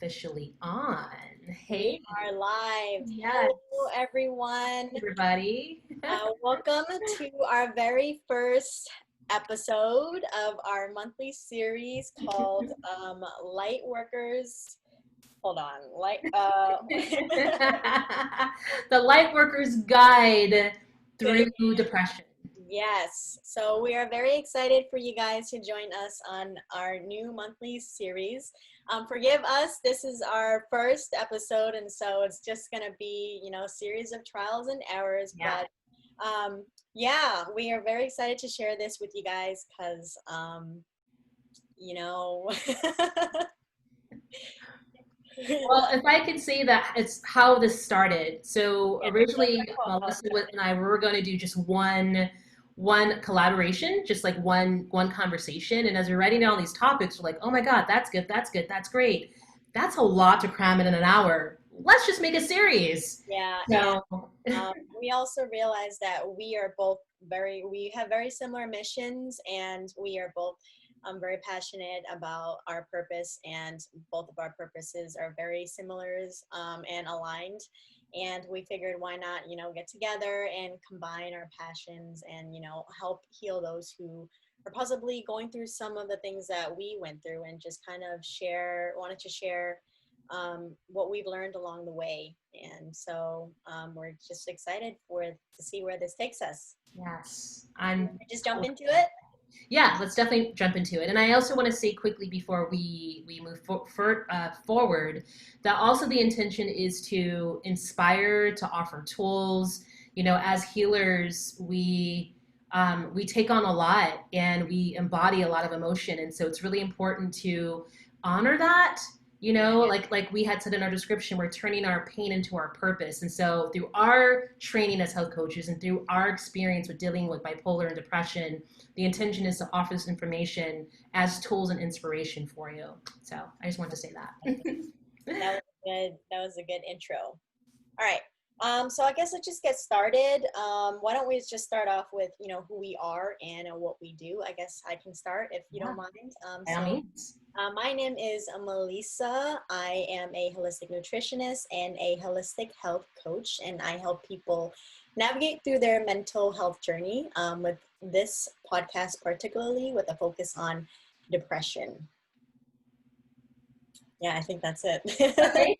officially on. Hey, We are live. yes, Hello, everyone. everybody. Welcome to our very first episode of our monthly series called Lightworkers. Hold on, The Lightworkers Guide through Depression. Yes. So we are very excited for you guys to join us on our new monthly series. Forgive us, this is our first episode, and so it's just going to be, a series of trials and errors. Yeah. But yeah, we are very excited to share this with you guys because, you know, Well, if I could say that it's how this started. So yeah, originally, Melissa and I were going to do just one collaboration, just like one conversation. And as we're writing down these topics, we're like, oh my God, that's good, that's great. That's a lot to cram in an hour. Let's just make a series. yeah. So We also realize that we have very similar missions, and we are both very passionate about our purpose, and both of our purposes are very similar and aligned. And we figured, why not, get together and combine our passions and, help heal those who are possibly going through some of the things that we went through, and just kind of wanted to share what we've learned along the way. And so we're just excited to see where this takes us. yes, Just jump into it. yeah, let's definitely jump into it. And I also want to say quickly before we move forward that also the intention is to inspire, to offer tools. As healers, we take on a lot and we embody a lot of emotion, and so it's really important to honor that. Like we had said in our description, we're turning our pain into our purpose. And so through our training as health coaches and through our experience with dealing with bipolar and depression, the intention is to offer this information as tools and inspiration for you. So I just wanted to say that. That was good. That was a good intro. All right. So I guess let's just get started. Why don't we just start off with, who we are and what we do. I guess I can start if you Yeah, don't mind. by all means. My name is Malisa. I am a holistic nutritionist and a holistic health coach, and I help people navigate through their mental health journey with this podcast, particularly with a focus on depression. Yeah, I think that's it. Okay.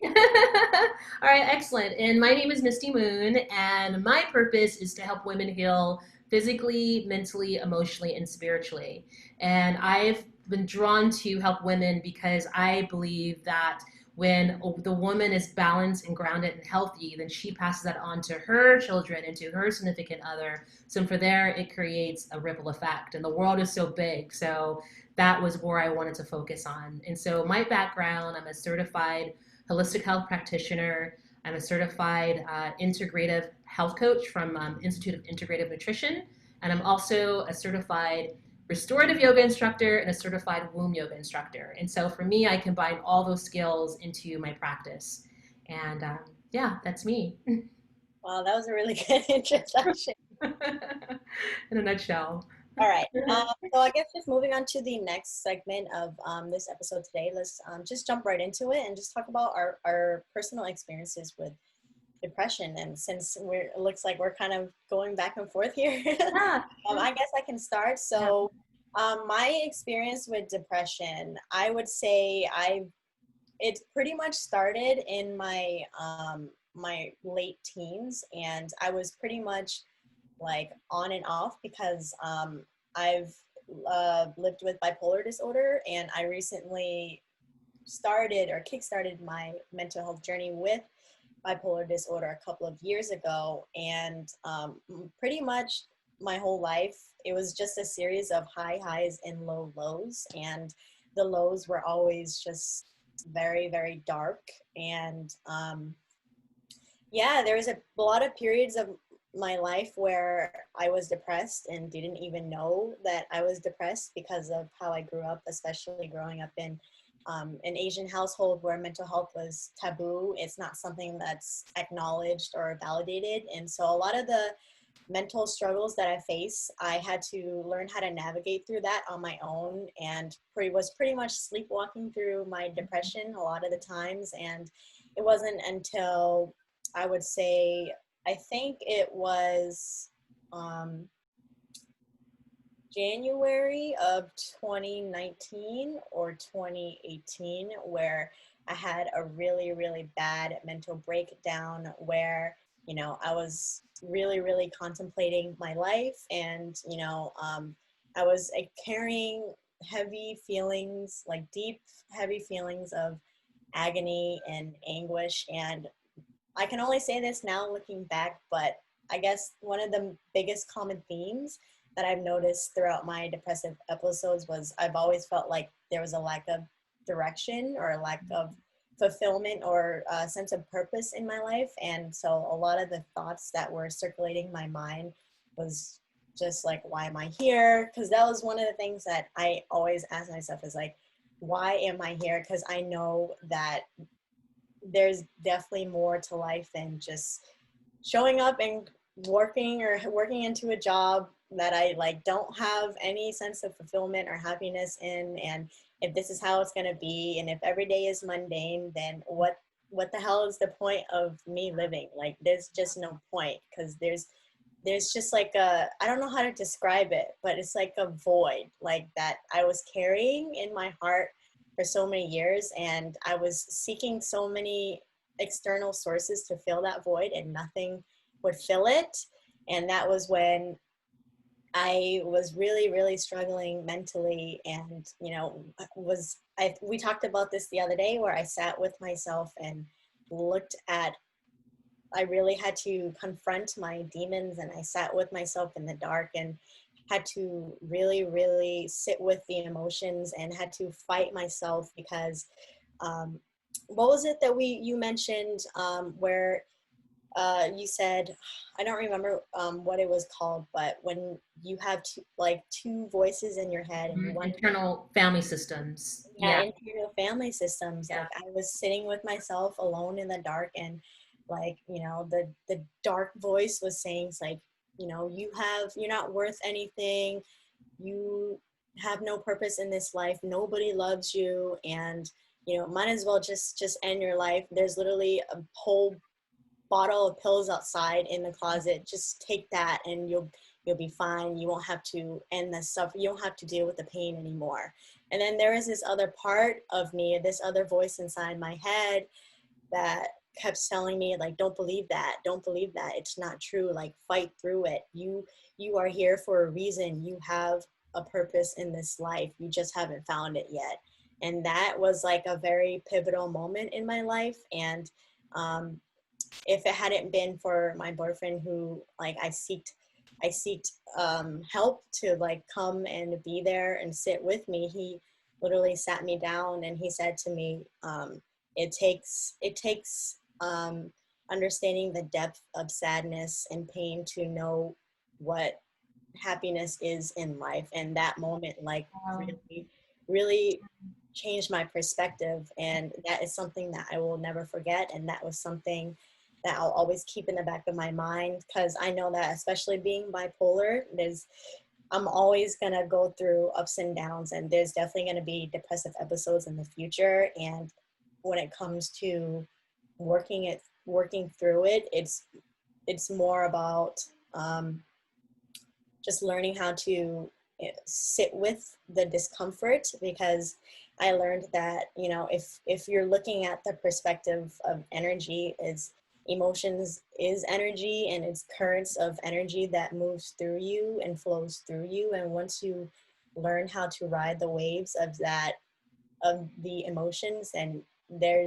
All right, excellent. And my name is Misty Moon, and my purpose is to help women heal physically, mentally, emotionally, and spiritually. And I've been drawn to help women because I believe that when the woman is balanced and grounded and healthy, then she passes that on to her children and to her significant other. So for there, it creates a ripple effect. And the world is so big. So that was where I wanted to focus on. And so my background, I'm a certified holistic health practitioner. I'm a certified integrative health coach from Institute of Integrative Nutrition. And I'm also a certified restorative yoga instructor and a certified womb yoga instructor. And so for me, I combine all those skills into my practice. And yeah, that's me. Wow, that was a really good introduction. In a nutshell. All right. So I guess just moving on to the next segment of this episode today, let's just jump right into it and just talk about our personal experiences with depression. And since it looks like we're kind of going back and forth here, Yeah. I guess I can start. So my experience with depression, I would say it pretty much started in my late teens, and I was pretty much like on and off because I've lived with bipolar disorder, and I recently started or kickstarted my mental health journey with bipolar disorder a couple of years ago. And pretty much my whole life, it was just a series of high highs and low lows. And the lows were always just very, very dark. And yeah, there was a lot of periods of my life where I was depressed and didn't even know that I was depressed because of how I grew up, especially growing up in an Asian household where mental health was taboo. It's not something that's acknowledged or validated. And so a lot of the mental struggles that I face, I had to learn how to navigate through that on my own, and was pretty much sleepwalking through my depression a lot of the times. And it wasn't until, I would say, I think it was January of 2019 or 2018 where I had a really, really bad mental breakdown where, I was really, really contemplating my life, and, I was carrying heavy feelings, like deep, heavy feelings of agony and anguish. And I can only say this now looking back, but I guess one of the biggest common themes that I've noticed throughout my depressive episodes was I've always felt like there was a lack of direction or a lack of fulfillment or a sense of purpose in my life. And so a lot of the thoughts that were circulating my mind was just like, why am I here? Because that was one of the things that I always ask myself is like, why am I here? Because I know that there's definitely more to life than just showing up and working into a job that I like don't have any sense of fulfillment or happiness in. And if this is how it's going to be, and if every day is mundane, then what the hell is the point of me living? Like, there's just no point, because there's just like I don't know how to describe it, but it's like a void like that I was carrying in my heart for so many years, and I was seeking so many external sources to fill that void, and nothing would fill it. And that was when I was really, really struggling mentally. And, we talked about this the other day where I sat with myself and looked at, I really had to confront my demons, and I sat with myself in the dark and had to really, really sit with the emotions and had to fight myself because what was it that you mentioned where you said, I don't remember what it was called, but when you have two voices in your head and one, Internal family systems. yeah, Yeah. internal family systems. Yeah. Like, I was sitting with myself alone in the dark, and like, the dark voice was saying, it's like, you're not worth anything. You have no purpose in this life. Nobody loves you. And, might as well just end your life. There's literally a whole bottle of pills outside in the closet. Just take that and you'll be fine. You won't have to end this stuff. You don't have to deal with the pain anymore. And then there is this other part of me, this other voice inside my head that kept telling me, like, don't believe that, it's not true, like, fight through it. You are here for a reason. You have a purpose in this life. You just haven't found it yet. And that was like a very pivotal moment in my life. And if it hadn't been for my boyfriend, who, like, I seeked help to, like, come and be there and sit with me, he literally sat me down and he said to me, it takes understanding the depth of sadness and pain to know what happiness is in life. And that moment, like, Um, really, really changed my perspective. And that is something that I will never forget. And that was something that I'll always keep in the back of my mind, because I know that, especially being bipolar, I'm always going to go through ups and downs, and there's definitely going to be depressive episodes in the future. And when it comes to working through it, it's more about just learning how to sit with the discomfort, because I learned that, if you're looking at the perspective of energy, is emotions is energy, and it's currents of energy that moves through you and flows through you. And once you learn how to ride the waves of that, of the emotions, and there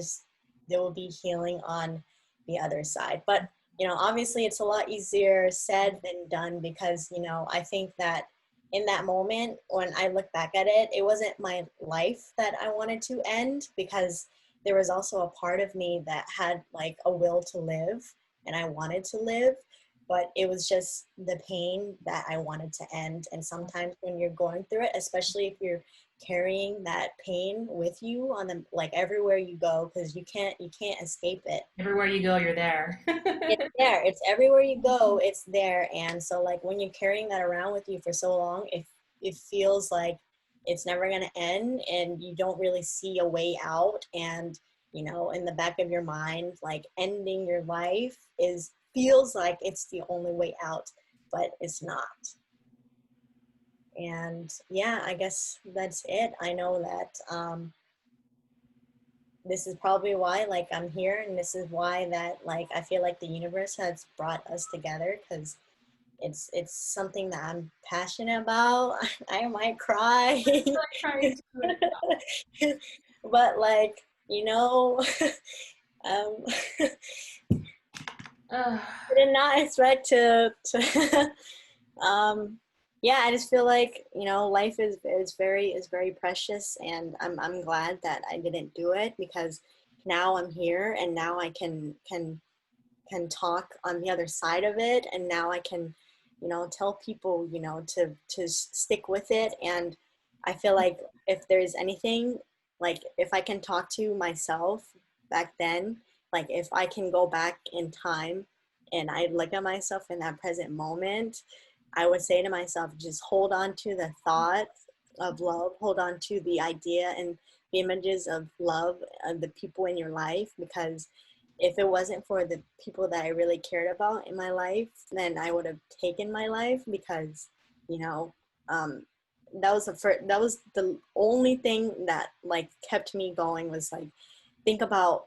will be healing on the other side. But obviously it's a lot easier said than done, because I think that in that moment, when I look back at it, it wasn't my life that I wanted to end, because there was also a part of me that had, like, a will to live, and I wanted to live, but it was just the pain that I wanted to end. And sometimes when you're going through it, especially if you're carrying that pain with you on the like everywhere you go, because you can't escape it. Everywhere you go, you're there. It's there. It's everywhere you go. It's there. And so like when you're carrying that around with you for so long, it feels like it's never going to end, and you don't really see a way out. And in the back of your mind, like ending your life is feels like it's the only way out, but it's not. And yeah, I guess that's it. I know that this is probably why like I'm here, and this is why that like I feel like the universe has brought us together, because it's something that I'm passionate about. I might cry. Trying to. But like um Uh, I did not expect to um yeah, I just feel like life is very precious, and I'm glad that I didn't do it, because now I'm here, and now I can talk on the other side of it, and now I can tell people to stick with it. And I feel like if there's anything, like if I can talk to myself back then, like if I can go back in time and I look at myself in that present moment, I would say to myself, just hold on to the thought of love, hold on to the idea and the images of love of the people in your life, because if it wasn't for the people that I really cared about in my life, then I would have taken my life, because, you know, um, that was the only thing that like kept me going, was like, think about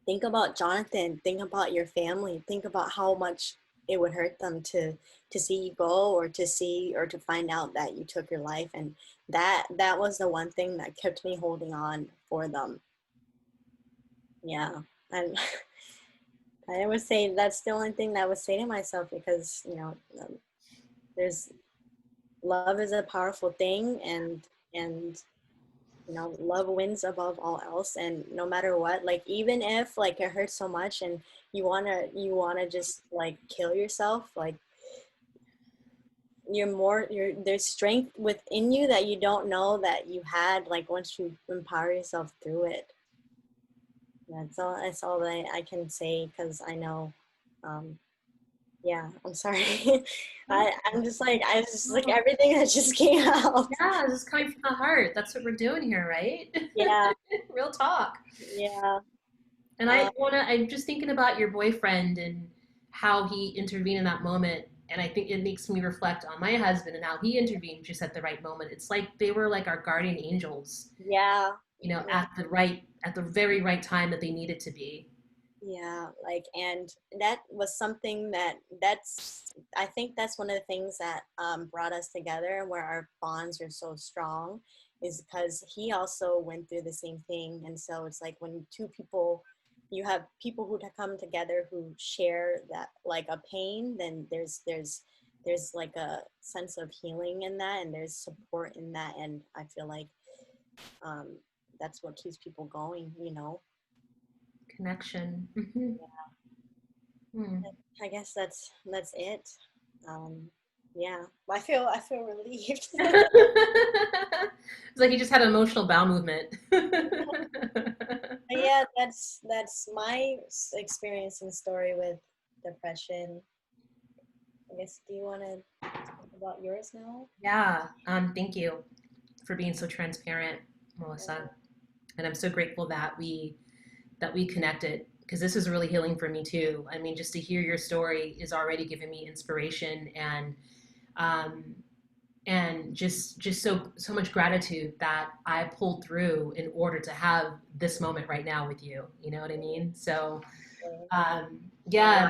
think about Jonathan, think about your family, think about how much it would hurt them to see you go, or to see or to find out that you took your life. And that was the one thing that kept me holding on for them. Yeah. And I would say that's the only thing that I would say to myself, because there's love is a powerful thing, and love wins above all else. And no matter what, like even if like it hurts so much and you wanna just like kill yourself, like there's strength within you that you don't know that you had, like once you empower yourself through it. That's all that I can say, because I know. Yeah, I'm sorry. I'm just like, I was just like everything that just came out. yeah, this is coming from the heart. That's what we're doing here, right? Yeah, Real talk. yeah. And Um, I'm just thinking about your boyfriend and how he intervened in that moment. And I think it makes me reflect on my husband and how he intervened just at the right moment. It's like they were like our guardian angels, yeah, at the very right time that they needed to be. yeah. Like, and that was something I think that's one of the things that brought us together, and where our bonds are so strong, is because he also went through the same thing. And so it's like when you have people who come together who share that like a pain, then there's like a sense of healing in that, and there's support in that. And I feel like um, that's what keeps people going. Connection. Mm-hmm. Hmm. I guess that's it. Um, yeah, I feel relieved. It's like he just had an emotional bowel movement. But yeah, that's my experience and story with depression. I guess, do you want to talk about yours now? Yeah. Thank you for being so transparent, Melissa. And I'm so grateful that we connected, because this is really healing for me too. I mean, just to hear your story is already giving me inspiration, um, and just so much gratitude that I pulled through in order to have this moment right now with you. You know what I mean? So Yeah, yeah,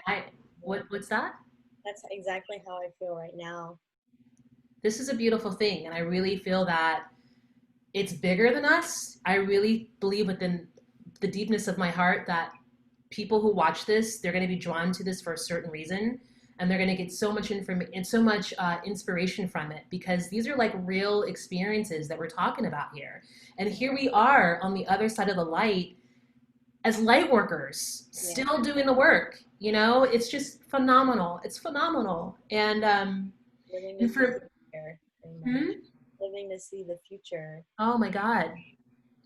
what's that? that's exactly how I feel right now. This is a beautiful thing, and I really feel that it's bigger than us. I really believe within the deepness of my heart that people who watch this, they're going to be drawn to this for a certain reason, and they're going to get so much information and so much inspiration from it, because these are like real experiences that we're talking about here. And here we are on the other side of the light as light workers, Yeah, still doing the work. It's just phenomenal. It's phenomenal. And living the and dream for here, pretty much. hmm? living to see the future. Oh my God.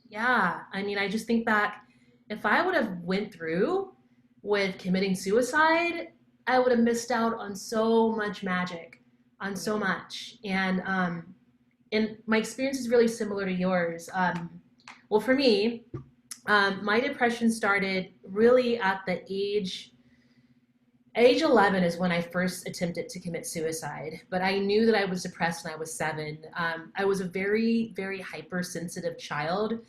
Yeah. I mean, I just think back, if I would have went through with committing suicide, I would have missed out on so much magic, on so Yeah. much. And my experience is really similar to yours. Well, for me, my depression started really at the age 11 is when I first attempted to commit suicide, but I knew that I was depressed when I was 7. I was a very, very hypersensitive child.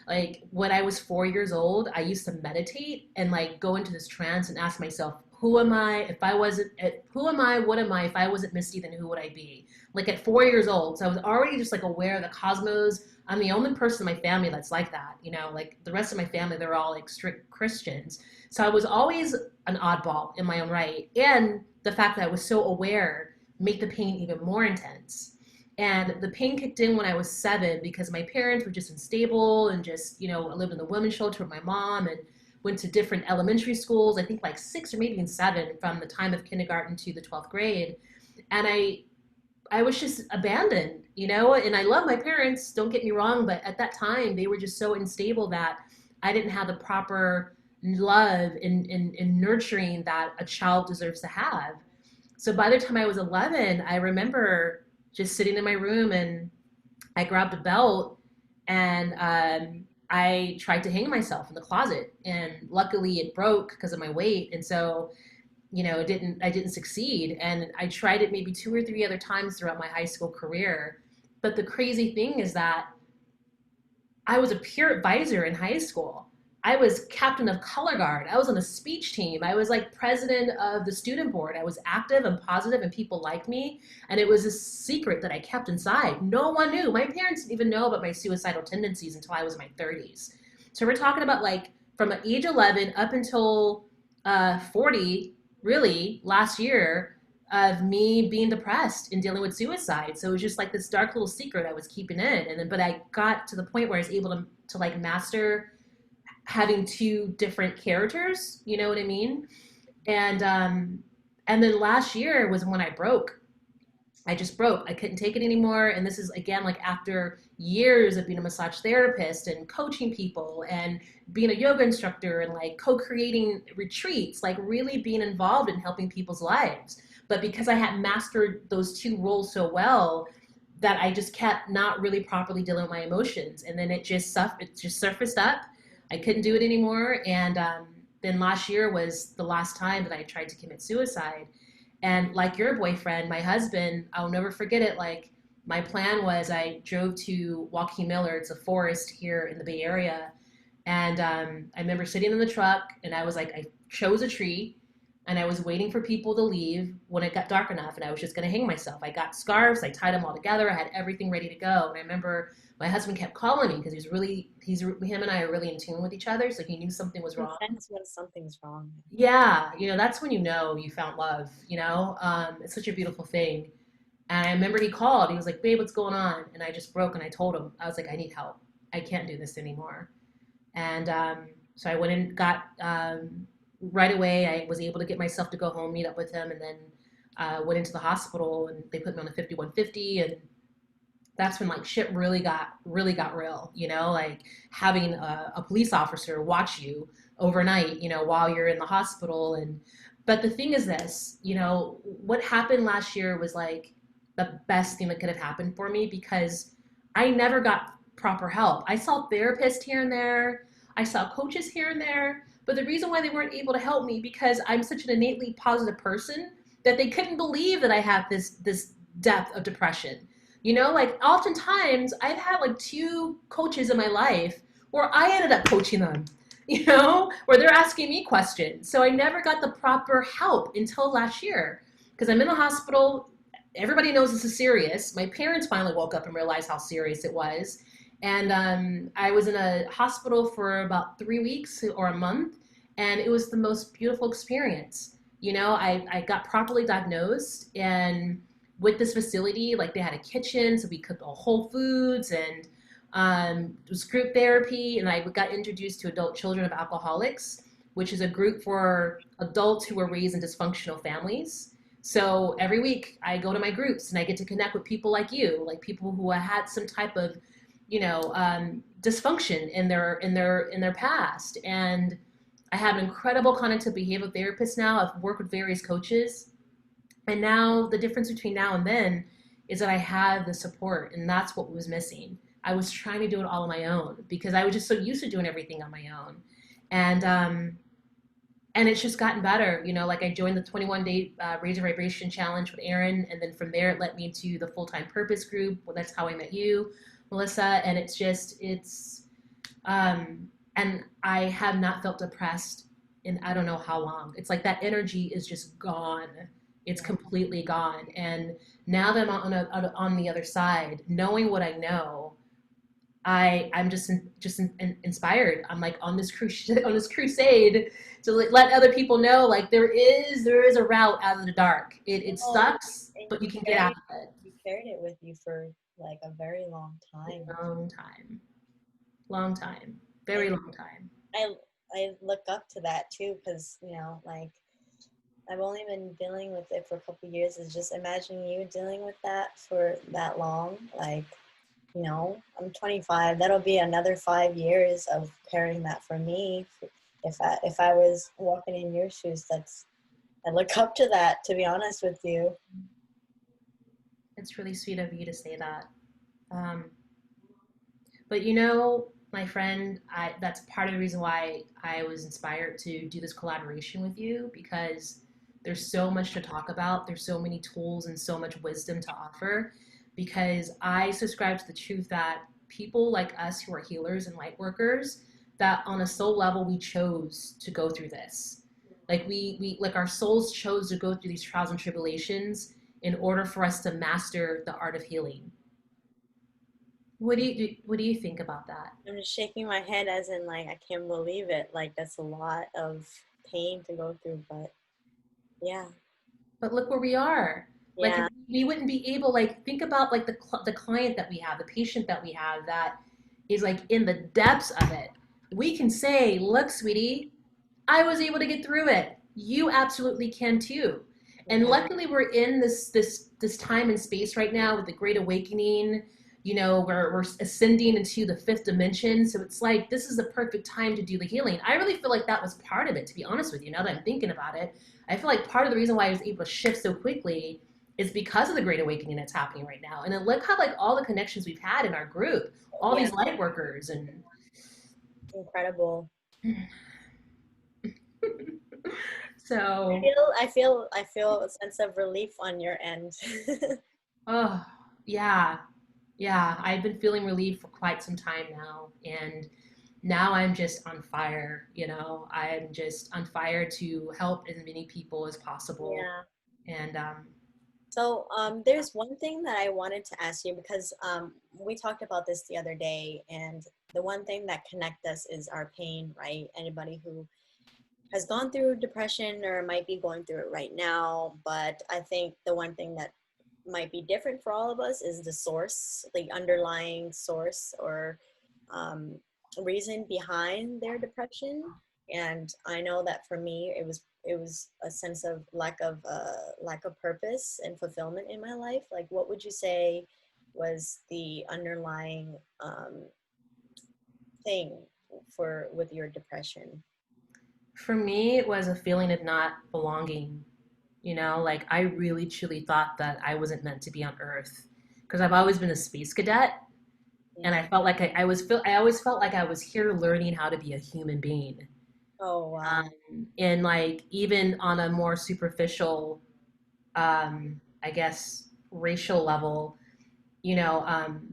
Like when I was 4 years old, I used to meditate and like go into this trance and ask myself, who am I? If I wasn't, who am I? What am I? If I wasn't Misty, then who would I be? Like at 4 years old. So I was already just like aware of the cosmos. I'm the only person in my family that's like that, like the rest of my family, they're all like strict Christians. So I was always an oddball in my own right. And the fact that I was so aware made the pain even more intense. And the pain kicked in when I was 7 because my parents were just unstable and just, I lived in the women's shelter with my mom and went to different elementary schools, I think like 6 or maybe even 7 from the time of kindergarten to the 12th grade. And I was just abandoned, and I love my parents, don't get me wrong, but at that time they were just so unstable that I didn't have the proper love and nurturing that a child deserves to have. So by the time I was 11, I remember just sitting in my room and I grabbed a belt and I tried to hang myself in the closet. And luckily it broke because of my weight. And so, I didn't succeed. And I tried it maybe 2 or 3 other times throughout my high school career. But the crazy thing is that I was a peer advisor in high school. I was captain of color guard. I was on the speech team. I was like president of the student board. I was active and positive and people liked me. And it was a secret that I kept inside. No one knew. My parents didn't even know about my suicidal tendencies until I was in my 30s. So we're talking about like from age 11 up until 40, really, last year, of me being depressed and dealing with suicide. So it was just like this dark little secret I was keeping in. And then, but I got to the point where I was able to like master having two different characters. You know what I mean? And then last year was when I broke. I just broke. I couldn't take it anymore. And this is again like after years of being a massage therapist and coaching people and being a yoga instructor and like co-creating retreats, like really being involved in helping people's lives. But because I had mastered those two roles so well, that I just kept not really properly dealing with my emotions. And then it just surfaced up. I couldn't do it anymore. And then last year was the last time that I tried to commit suicide. And like your boyfriend, my husband, I'll never forget it. Like my plan was I drove to Joaquin Miller. It's a forest here in the Bay Area. And I remember sitting in the truck and I was like, I chose a tree and I was waiting for people to leave when it got dark enough and I was just going to hang myself. I got scarves, I tied them all together. I had everything ready to go. And I remember my husband kept calling me because him and I are really in tune with each other. So he knew something was You wrong. sense when something's wrong. Yeah, that's when you found love. It's such a beautiful thing. And I remember he called. He was like, babe, what's going on? And I just broke and I told him, I was like, I need help. I can't do this anymore. And so I went and got, right away, I was able to get myself to go home, meet up with him, and then went into the hospital and they put me on the 5150. And that's when like shit really got real, like having a police officer watch you overnight, while you're in the hospital. But the thing is this, what happened last year was like the best thing that could have happened for me because I never got proper help. I saw therapists here and there, I saw coaches here and there, but the reason why they weren't able to help me because I'm such an innately positive person that they couldn't believe that I had this depth of depression. Like oftentimes I've had like 2 coaches in my life where I ended up coaching them, where they're asking me questions. So I never got the proper help until last year because I'm in the hospital. Everybody knows this is serious. My parents finally woke up and realized how serious it was. And I was in a hospital for about 3 weeks or a month, and it was the most beautiful experience. I got properly diagnosed, and with this facility, like they had a kitchen, so we cooked all whole foods, and it was group therapy, and I got introduced to Adult Children of Alcoholics, which is a group for adults who were raised in dysfunctional families. So every week I go to my groups and I get to connect with people like you, like people who had some type of, dysfunction in their past. And I have an incredible cognitive behavioral therapist now. I've worked with various coaches, and now the difference between now and then is that I have the support, and that's what was missing. I was trying to do it all on my own because I was just so used to doing everything on my own, and it's just gotten better. Like I joined the 21-day Raise Your Vibration Challenge with Aaron, and then from there it led me to the Full Time Purpose Group. Well, that's how I met you, Melissa, and and I have not felt depressed in I don't know how long. It's like that energy is just gone. It's Yeah. completely gone. And now that I'm on the other side, knowing what I know, I'm just inspired. I'm like on this crusade to let other people know like there is a route out of the dark. It Oh, sucks, and but you can get out of it. you carried it with you for like a very long time. Long time, long time, very And long time. I I look up to that too because like I've only been dealing with it for a couple of years. Is just imagining you dealing with that for that long. Like, I'm 25. That'll be another 5 years of carrying that for me. If I was walking in your shoes, I look up to that. To be honest with you. It's really sweet of you to say that. Um, but my friend, that's part of the reason why I was inspired to do this collaboration with you because there's so much to talk about. There's so many tools and so much wisdom to offer because I subscribe to the truth that people like us who are healers and light workers, that on a soul level, we chose to go through this. Like we like our souls chose to go through these trials and tribulations in order for us to master the art of healing. What do you think about that? I'm just shaking my head as in like I can't believe it. Like that's a lot of pain to go through, but yeah. But look where we are. Like Yeah. we wouldn't be able, like, think about like the client that we have, the patient that we have that is like in the depths of it. We can say, look, sweetie, I was able to get through it. You absolutely can too. And Yeah. luckily we're in this time and space right now with the great awakening. We're ascending into the fifth dimension. So it's like this is the perfect time to do the healing. I really feel like that was part of it, to be honest with you, now that I'm thinking about it. I feel like part of the reason why I was able to shift so quickly is because of the great awakening that's happening right now. And then look how like all the connections we've had in our group, all Yeah. these light workers and Incredible. so I feel a sense of relief on your end. oh yeah. Yeah, I've been feeling relief for quite some time now. And now I'm just on fire, I'm just on fire to help as many people as possible. Yeah. And So there's one thing that I wanted to ask you because we talked about this the other day, and the one thing that connects us is our pain, right? Anybody who has gone through depression or might be going through it right now, but I think the one thing that might be different for all of us is the source, the underlying source or um, reason behind their depression. And I know that for me, it was a sense of lack of purpose and fulfillment in my life. Like, what would you say was the underlying thing for with your depression? for me, it was a feeling of not belonging. Like I really truly thought that I wasn't meant to be on Earth because I've always been a space cadet, and Yeah. I felt like I always felt like I was here learning how to be a human being. Oh wow. And like even on a more superficial, I guess, racial level, you know, um,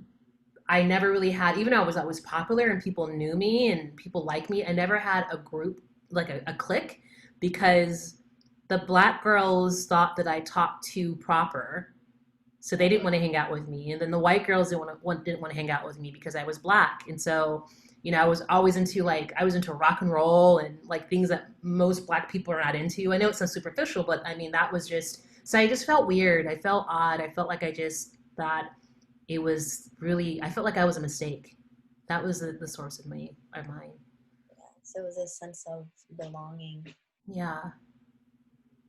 I never really had, even though I was popular and people knew me and people liked me, I never had a group, like a clique, because the black girls thought that I talked too proper. So they didn't want to hang out with me. And then the white girls didn't want to hang out with me because I was black. And so, I was always I was into rock and roll and like things that most black people are not into. I know it sounds superficial, but I mean, that was just, so I just felt weird. I felt odd. I felt like I just thought it was really, I felt like I was a mistake. That was the source of mine. So it was a sense of belonging. Yeah.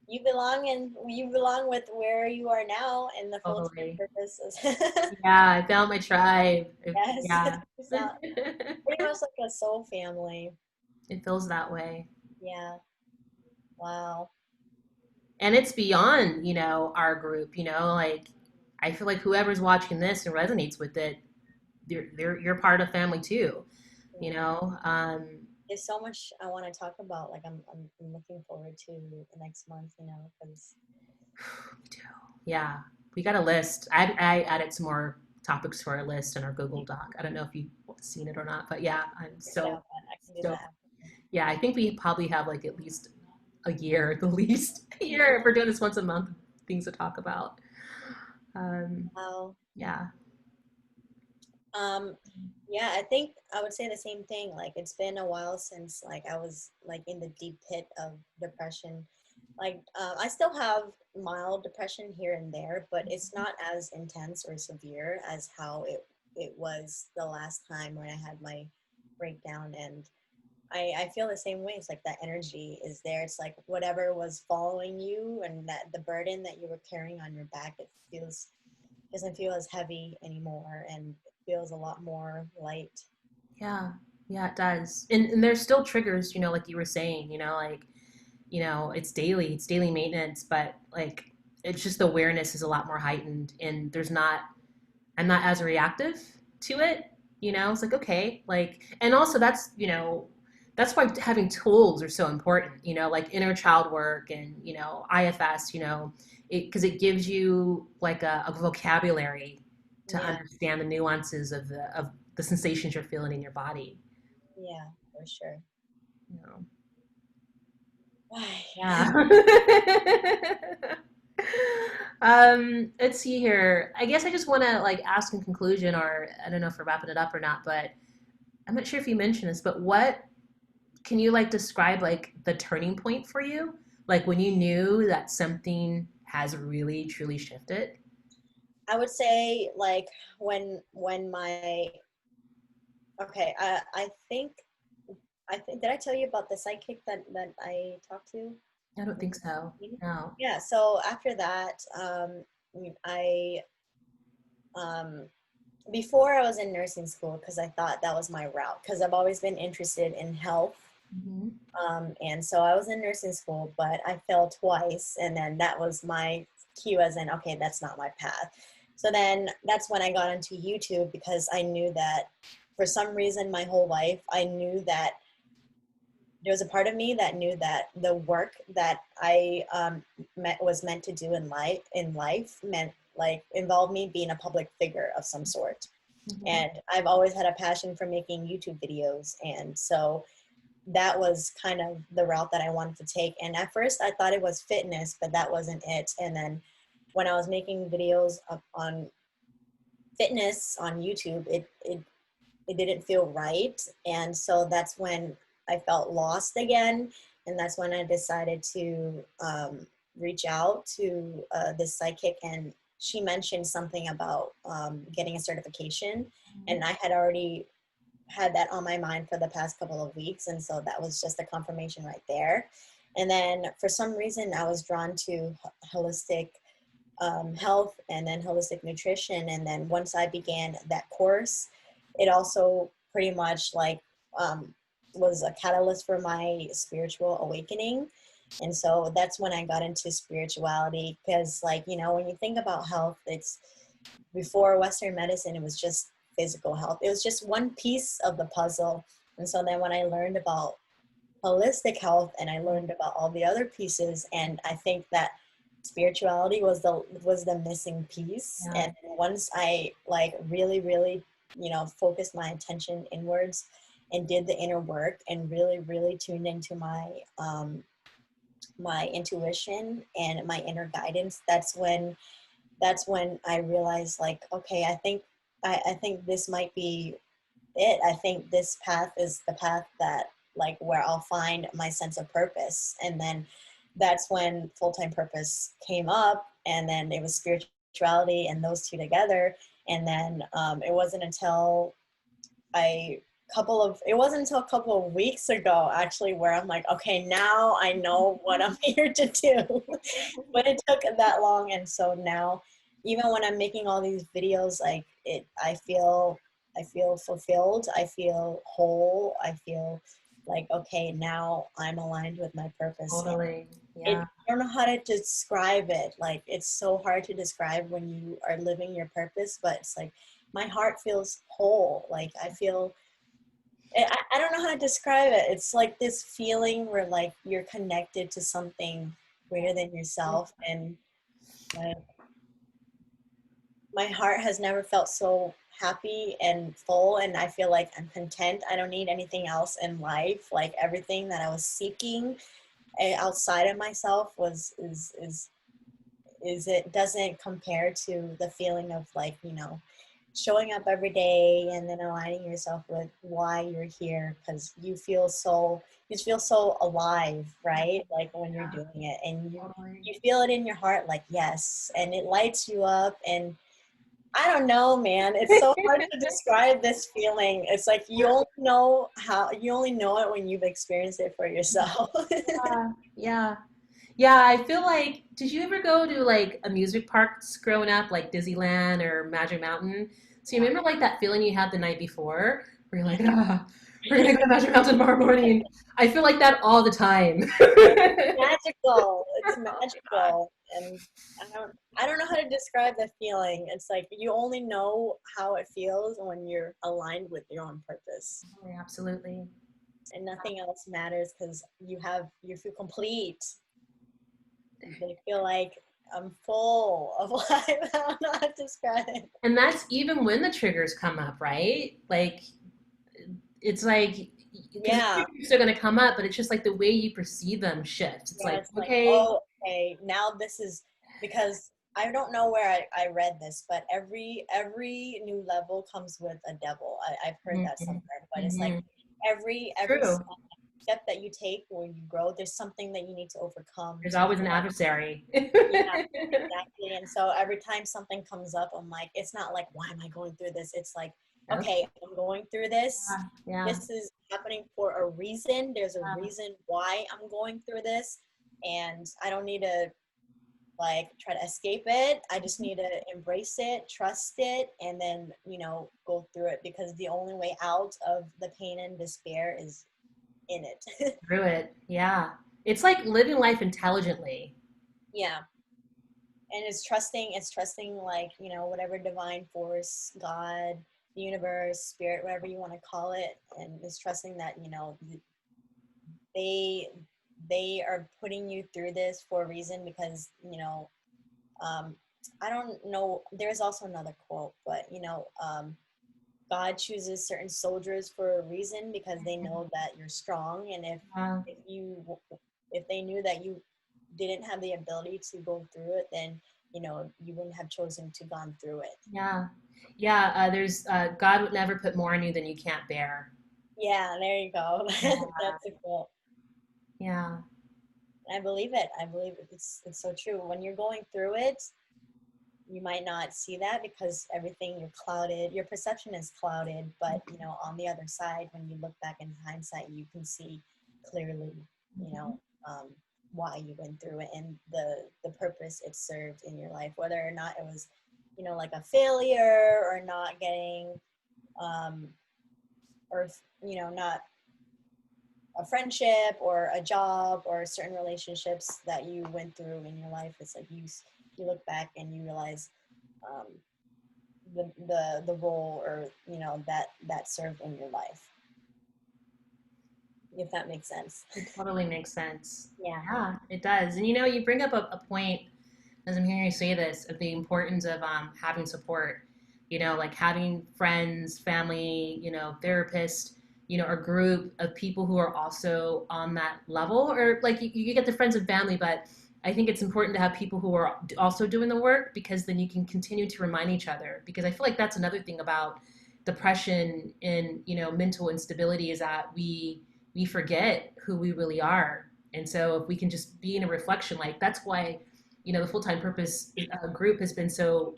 you belong with where you are now and the full-time Totally. purposes. Yeah, I found my tribe. Yes. Yeah. So pretty much like a soul family. It feels that way. Yeah. Wow. And it's beyond, our group, like I feel like whoever's watching this and resonates with it, you're part of family too, you Yeah. know. There's so much I want to talk about. Like I'm looking forward to the next month, because Me too. Yeah, we got a list. I added some more topics to our list in our Google Doc. I don't know if you've seen it or not, but yeah, I'm check it so out, but I can do stoked. that. Yeah, I think we probably have like at least a year, the least a year, if we're doing this once a month, things to talk about. Um, Wow. yeah. Um, yeah, I think I would say the same thing. Like it's been a while since like I was like in the deep pit of depression. Like I still have mild depression here and there, but it's not as intense or severe as how it was the last time when I had my breakdown. And I feel the same way. It's like that energy is there. It's like whatever was following you and that the burden that you were carrying on your back, it feels doesn't feel as heavy anymore and it feels a lot more light. Yeah, yeah, it does. And there's still triggers, like you were saying, like, it's daily maintenance, but like it's just the awareness is a lot more heightened and I'm not as reactive to it, It's like, okay, like, and also that's why having tools are so important, like inner child work and, IFS, because it gives you like a vocabulary to Yeah, understand the nuances of the sensations you're feeling in your body. yeah, for sure. You know? Why? Yeah. Let's see here. I guess I just want to like ask in conclusion, or I don't know if we're wrapping it up or not, but I'm not sure if you mentioned this, but what can you like describe like the turning point for you? Like when you knew that something has really truly shifted? I would say like when my okay, I think did I tell you about the psychic that I talked to? I don't think so. No. Yeah, so after that, I um before I was in nursing school because I thought that was my route because I've always been interested in health. Hmm. And so I was in nursing school, but I failed twice. And then that was my cue as in, okay, that's not my path. So then that's when I got into YouTube because I knew that for some reason my whole life, I knew that there was a part of me that knew that the work that I was meant to do in life meant like involved me being a public figure of some sort. Hmm. And I've always had a passion for making YouTube videos. And so that was kind of the route that I wanted to take. And at first I thought it was fitness, but that wasn't it. And then when I was making videos on fitness on YouTube, it didn't feel right. And so that's when I felt lost again. And that's when I decided to reach out to this psychic, and she mentioned something about getting a certification. And I had already had that on my mind for the past couple of weeks. And so that was just a confirmation right there. And then for some reason, I was drawn to holistic health and then holistic nutrition. And then once I began that course, it also pretty much like was a catalyst for my spiritual awakening. And so that's when I got into spirituality because, like, when you think about health, it's before Western medicine, it was just physical health. It was just one piece of the puzzle. And so then when I learned about holistic health and I learned about all the other pieces, and I think that spirituality was the missing piece. Yeah. And once I like really, really, focused my attention inwards and did the inner work and really, really tuned into my intuition and my inner guidance, that's when I realized like, okay, I think this might be it. I think this path is the path that like where I'll find my sense of purpose. And then that's when full-time purpose came up, and then it was spirituality and those two together. And then it wasn't until I it wasn't until a couple of weeks ago actually where I'm like, okay, now I know what I'm here to do. But it took that long, and so now even when I'm making all these videos, like I feel fulfilled, I feel whole, I feel like, okay, now I'm aligned with my purpose. Totally. it Yeah. I don't know how to describe it. Like, it's so hard to describe when you are living your purpose, but it's like my heart feels whole. Like, I feel, I don't know how to describe it. It's like this feeling where like you're connected to something greater than yourself, and like my heart has never felt so happy and full, and I feel like I'm content. I don't need anything else in life. Like, everything that I was seeking outside of myself is it doesn't compare to the feeling of, like, showing up every day and then aligning yourself with why you're here, because you feel so alive, right? Like, when you're Yeah. doing it, and Totally. you feel it in your heart, like, yes, and it lights you up. And I don't know, man, it's so hard to describe this feeling. It's like you only know it when you've experienced it for yourself. Yeah. Yeah. Yeah, I feel like, did you ever go to like amusement parks growing up, like Disneyland or Magic Mountain? So you Yeah. remember like that feeling you had the night before, where you're like, ah, we're gonna go to Magic Mountain tomorrow morning. I feel like that all the time. Magical. It's God. magical. And I don't know how to describe the feeling. It's like you only know how it feels when you're aligned with your own purpose. Yeah, absolutely. And nothing else matters, because you feel complete. They feel like I'm full of life. I don't know how to describe it. And that's even when the triggers come up, right? Like it's like because the Yeah. triggers are going to come up, but it's just like the way you perceive them shifts. It's Yeah, like, it's like, okay, oh, okay, now this is, because I don't know where I read this, but every new level comes with a devil. I've heard that mhm, somewhere, but it's like mhm. every True. step that you take when you grow, there's something that you need to overcome There's to always an grow. adversary. Yeah, exactly. And so every time something comes up, I'm like, it's not like, why am I going through this? It's like, Yep. okay, I'm going through this. Yeah, yeah, This is happening for a reason. There's a yeah, reason why I'm going through this. And I don't need to like try to escape it. I just need to embrace it, trust it, and then, go through it, because the only way out of the pain and despair is in it. through it. Yeah. It's like living life intelligently. Yeah. And it's trusting, like, whatever divine force, God, the universe, spirit, whatever you want to call it, and it's trusting that, they they are putting you through this for a reason, because, um I don't know, there's also another quote, but God chooses certain soldiers for a reason, because they know that you're strong. And Yeah. if you if they knew that you didn't have the ability to go through it, then you wouldn't have chosen to gone through it. Yeah. Yeah. There's God would never put more on you than you can't bear. Yeah, there you go. Yeah. That's a quote. Yeah. I believe it. I believe it. It's so true. When you're going through it, you might not see that, because everything, you're clouded, your perception is clouded, but on the other side, when you look back in hindsight, you can see clearly, you Mhm. know um, why you went through it, and the purpose it served in your life, whether or not it was like a failure, or not getting, um, or not a friendship or a job or certain relationships that you went through in your life. It's like you look back and you realize, um, the role, or that served in your life, if that makes sense. It totally makes sense. Yeah. Yeah, it does. And you bring up a point as I'm hearing you say this of the importance of having support, like having friends, family, therapist, a group of people who are also on that level, or like you get the friends and family, but I think it's important to have people who are also doing the work, because then you can continue to remind each other, because I feel like that's another thing about depression and mental instability is that we forget who we really are. And so if we can just be in a reflection, like that's why the full-time purpose group has been so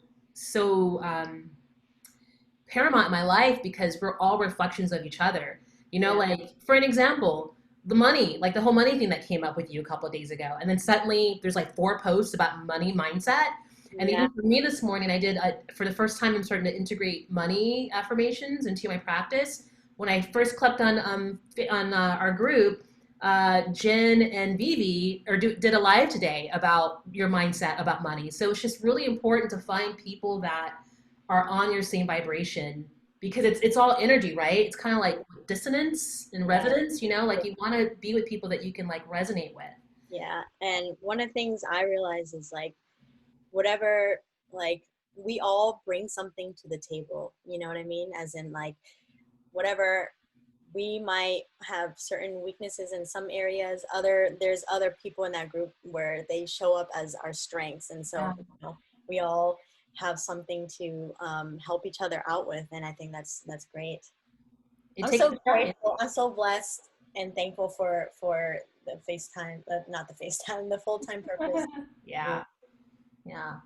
paramount in my life because we're all reflections of each other. You know, Yeah. like for an example, the money, like the whole money thing that came up with you a couple of days ago. And then suddenly there's like 4 posts about money mindset. And Yeah. even for me this morning, for the first time, I'm starting to integrate money affirmations into my practice. When I first clicked on our group, Jen and Vivi did a live today about your mindset about money. So it's just really important to find people that are on your same vibration because it's all energy, right? It's kind of like dissonance and Yeah. resonance, you know, like you want to be with people that you can like resonate with. Yeah. And one of the things I realize is like whatever, like we all bring something to the table, you know what I mean? As in like whatever we might have certain weaknesses in some areas, there's other people in that group where they show up as our strengths. And Yeah. so, you know, we all have something to help each other out with. And I think that's great. It I'm takes so a try. grateful. I'm so blessed and thankful for the FaceTime, not the FaceTime, the full-time purpose. Yeah. Yeah.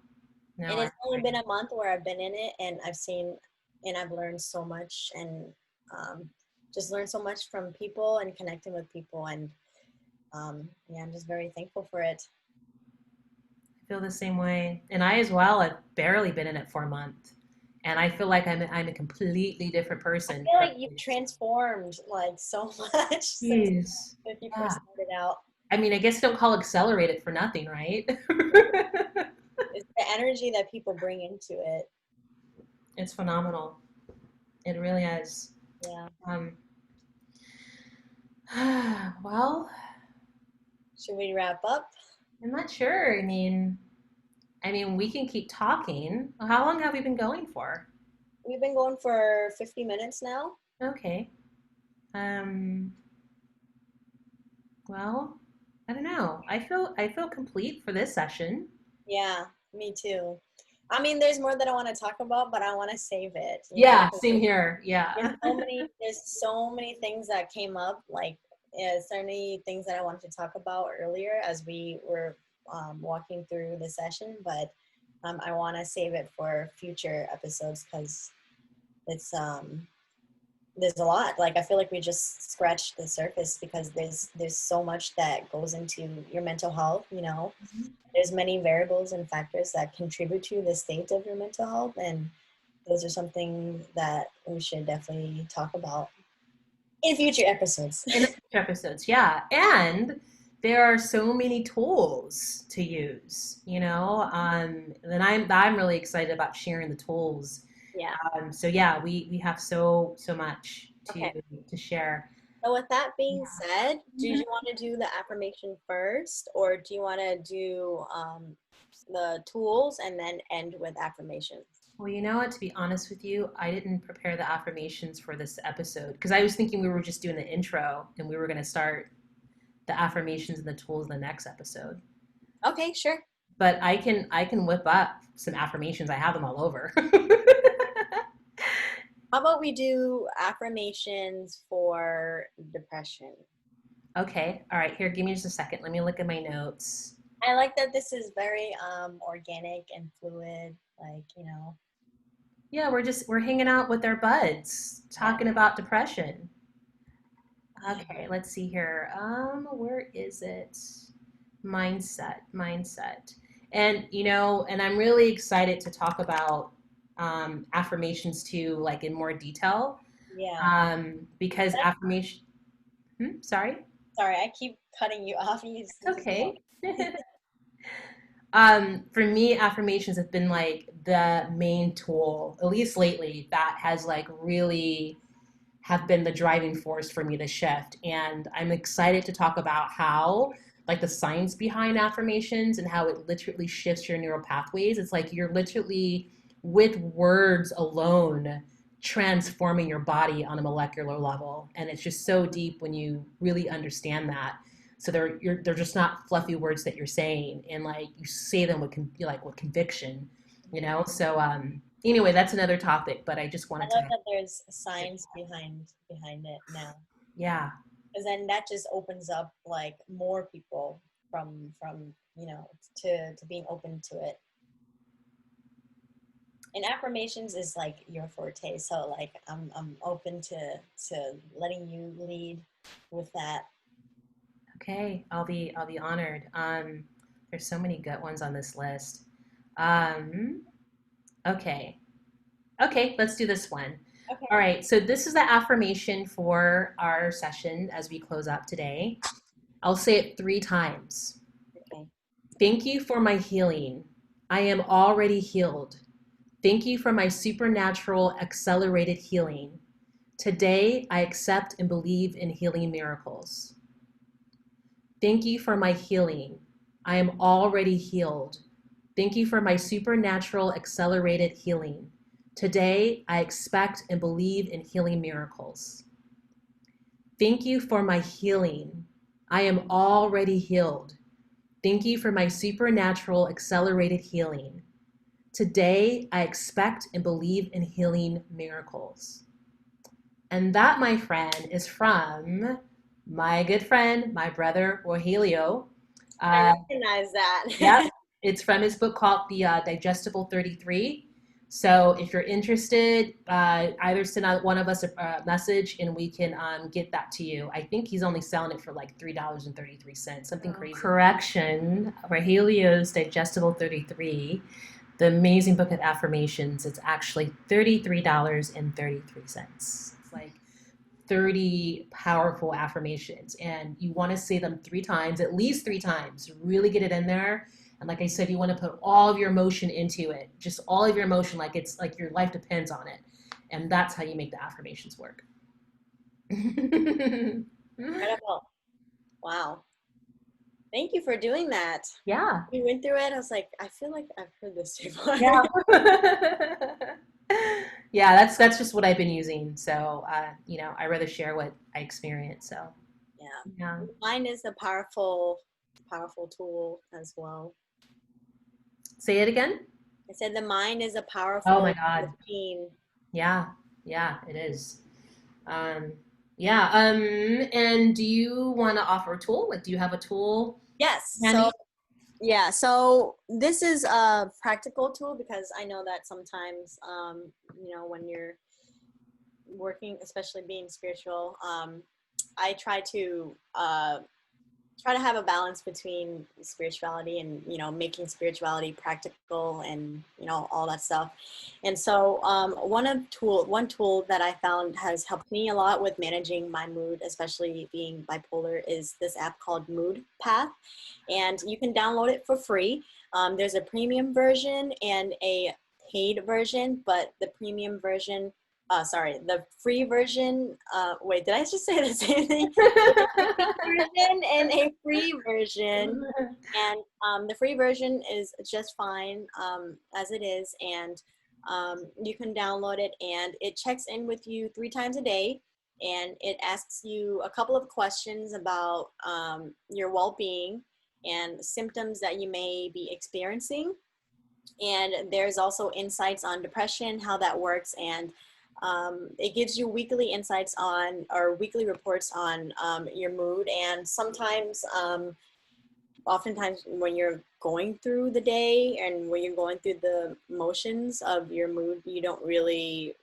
No, And I it's only agree. been a month where I've been in it, and I've seen and I've learned so much, and just learned so much from people and connecting with people. And yeah, I'm just very thankful for it. I feel the same way. And I as well, I've barely been in it for a month. And I feel like I'm a completely different I person feel from like you've transformed like so much since you yeah. first started out. I mean, I guess don't call accelerated for nothing, right? It's the energy that people bring into it. It's phenomenal. It really is. Yeah. Um, well, Should we wrap up? I'm not sure. I mean, we can keep talking. How long have we been going for? We've been going for 50 minutes now. Okay. Um, well, I don't know. I feel complete for this session. Yeah, me too. I mean, there's more that I want to talk about, but I want to save it, you know, Yeah, because same here. Yeah. there's so many things that came up, like so many things that I wanted to talk about earlier as we were walking through the session, but I want to save it for future episodes because it's there's a lot. Like I feel like we just scratched the surface because there's so much that goes into your mental health, you know. There's many variables and factors that contribute to the state of your mental health, and those are something that we should definitely talk about in future episodes. In the future episodes, yeah. And there are so many tools to use, you know. And I'm really excited about sharing the tools. Yeah. So yeah, we have so much to Okay. to share. So with that being Yeah. said, do you want to do the affirmation first, or do you want to do the tools and then end with affirmations? Well, you know what? To be honest with you, I didn't prepare the affirmations for this episode because I was thinking we were just doing the intro and we were going to start the affirmations and the tools in the next episode. Okay, sure. But I can whip up some affirmations. I have them all over. How about we do affirmations for depression? Okay. All right. Here, give me just a second. Let me look at my notes. I like that this is very organic and fluid, like, you know. Yeah, we're hanging out with our buds, Yeah. talking about depression. Okay, let's see here. Where is it? Mindset. And and I'm really excited to talk about affirmations too, like in more detail. Yeah. Because affirmation. Sorry. Sorry, I keep cutting you off. You just It's need to go. okay. For me, affirmations have been like the main tool, at least lately, that has like really have been the driving force for me to shift. And I'm excited to talk about how, like, the science behind affirmations and how it literally shifts your neural pathways. It's like you're literally, with words alone, transforming your body on a molecular level. And it's just so deep when you really understand that. So they're just not fluffy words that you're saying, and like you say them with conviction, you know. So anyway, that's another topic, but I just I wanted to. love that there's science behind it now, Yeah. because then that just opens up like more people from you know to being open to it. And affirmations is like your forte, so like I'm open to letting you lead with that. Okay, I'll be honored. There's so many good ones on this list. Um, okay, okay, let's do this one. Okay. All right, so this is the affirmation for our session as we close up today. I'll say it 3 times. Okay. Thank you for my healing. I am already healed. Thank you for my supernatural accelerated healing. Today, I accept and believe in healing miracles. Thank you for my healing. I am already healed. Thank you for my supernatural accelerated healing. Today, I expect and believe in healing miracles. Thank you for my healing. I am already healed. Thank you for my supernatural accelerated healing. Today, I expect and believe in healing miracles. And that, my friend, is from my good friend, my brother, Rogelio. I Uh, recognize yep, that. it's from his book called The Digestible 33. So if you're interested, either send out one of us a message and we can get that to you. I think he's only selling it for like $3.33, something Oh. crazy. Correction, Rogelio's Digestible 33, the amazing book of affirmations, it's actually $33.33. It's like 30 powerful affirmations, and you want to say them 3 times, at least 3 times, really get it in there. And like I said, you want to put all of your emotion into it, just all of your emotion, like it's like your life depends on it. And that's how you make the affirmations work. Incredible. Wow. Thank you for doing that. Yeah. We went through it. I was like, I feel like I've heard this before. Yeah. Yeah, that's just what I've been using. So, I rather share what I experience. So, Yeah. yeah. Mine is a powerful tool as well. Say it again. I said the mind is a Oh my powerful God. machine. Yeah. Yeah, it is. Um, yeah. And do you want to offer a tool? Like, do you have a tool Yes. So handy? yeah. So this is a practical tool because I know that sometimes, when you're working, especially being spiritual, I try to have a balance between spirituality and making spirituality practical and all that stuff. And so one tool that I found has helped me a lot with managing my mood, especially being bipolar, is this app called Mood Path, and you can download it for free. There's a premium version and a paid version, but the premium version, the free version, wait, did I just say the same thing? Version and a free version, and the free version is just fine as it is, and you can download it, and it checks in with you 3 times a day, and it asks you a couple of questions about your well-being and symptoms that you may be experiencing, and there's also insights on depression, how that works, and it gives you weekly insights on or weekly reports on your mood. And sometimes, oftentimes, when you're going through the day and when you're going through the motions of your mood, you don't really.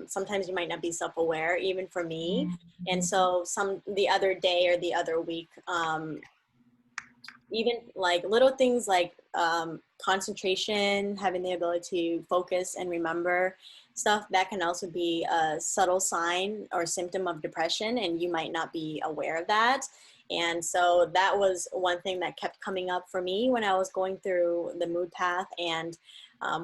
Sometimes you might not be self-aware, even for me. And so, the other day or the other week, even like little things like concentration, having the ability to focus and remember stuff, that can also be a subtle sign or symptom of depression, and you might not be aware of that. And so that was one thing that kept coming up for me when I was going through the mood path. And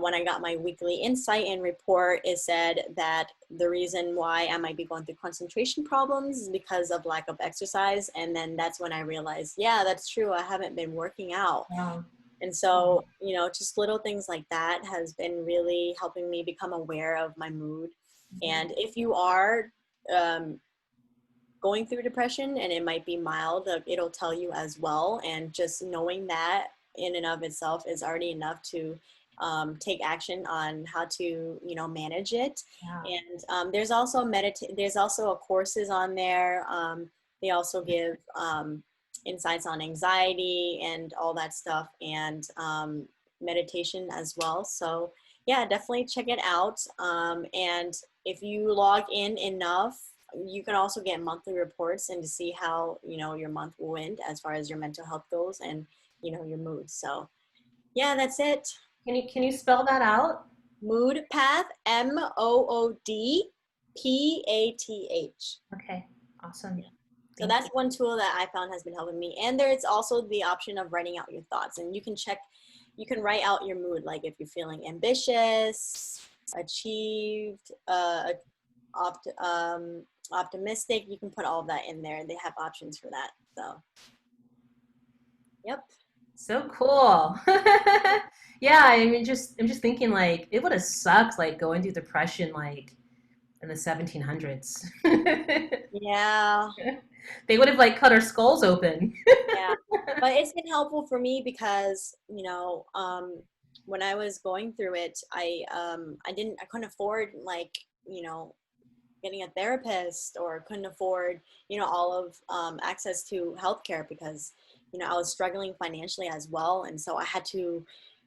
when I got my weekly insight and report, it said that the reason why I might be going through concentration problems is because of lack of exercise. And then that's when I realized, yeah, that's true. I haven't been working out. Wow. And so, just little things like that has been really helping me become aware of my mood. And if you are going through depression, and it might be mild, it'll tell you as well. And just knowing that in and of itself is already enough to take action on how to manage it. Yeah. And there's also courses on there. They also give insights on anxiety and all that stuff, and meditation as well. So yeah, definitely check it out. And if you log in enough, you can also get monthly reports and to see how, your month went as far as your mental health goes and, your mood. So yeah, that's it. Can you spell that out? Mood Path, Moodpath. Okay, awesome. So Thank that's you. one tool that I found has been helping me. And there's also the option of writing out your thoughts. And you can write out your mood, like if you're feeling ambitious, achieved, optimistic, you can put all of that in there. They have options for that. So, yep. So cool. Yeah, I'm just thinking like it would have sucked like going through depression like in the 1700s. Yeah. They would have like cut our skulls open. Yeah, but it's been helpful for me because when I was going through it, I couldn't afford like getting a therapist or couldn't afford all of access to healthcare because I was struggling financially as well, and so I had to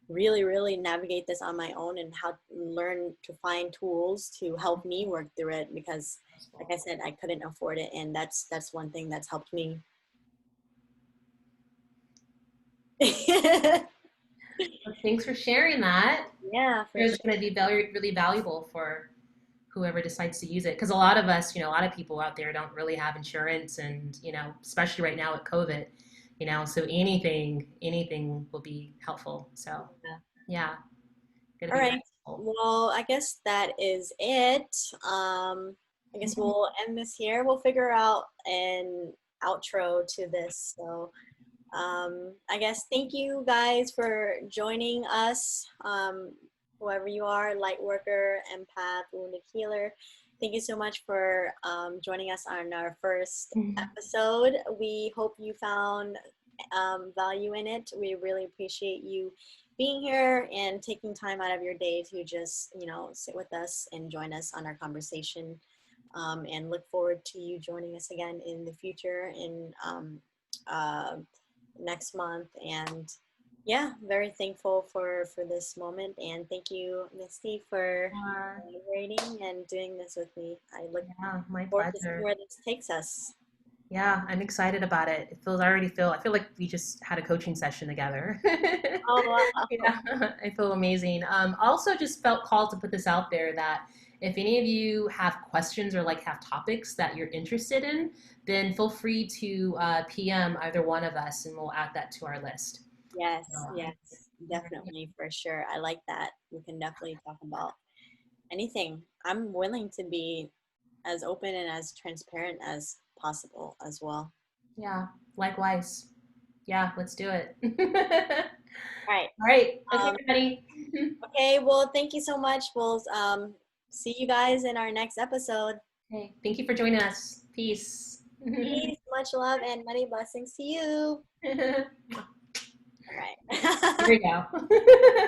really navigate this on my own and how learn to find tools to help me work through it because, like I said, I couldn't afford it, and that's one thing that's helped me. Well, thanks for sharing that. Yeah, for It's sure. going to be really valuable for whoever decides to use it because a lot of us, a lot of people out there don't really have insurance, and especially right now with COVID, so anything will be helpful. So Yeah. yeah, gonna All be very right. helpful. Well, I guess that is it. I guess we'll end this here. We'll figure out an outro to this. So, I guess thank you guys for joining us. Whoever you are, light worker, empath, wounded healer. Thank you so much for joining us on our first episode. We hope you found value in it. We really appreciate you being here and taking time out of your day to just, sit with us and join us on our conversation. And look forward to you joining us again in the future in uh, next month. And yeah, very thankful for this moment. And thank you, Misty, for moderating and doing this with me. I look Yeah, my forward to seeing pleasure. where this takes us. Yeah, I'm excited about it. I feel like we just had a coaching session together. Oh, wow. Yeah, I feel amazing. Also just felt called to put this out there that if any of you have questions or like have topics that you're interested in, then feel free to PM either one of us and we'll add that to our list. Yes, So, yes, definitely, for sure. I like that. We can definitely talk about anything. I'm willing to be as open and as transparent as possible as well. yeah, likewise. Yeah, let's do it. All right. All right. Okay, Um, everybody. okay, well, thank you so much. We'll see you guys in our next episode. Okay, thank you for joining us. Peace. Peace, much love, and many blessings to you. Here All right. we go.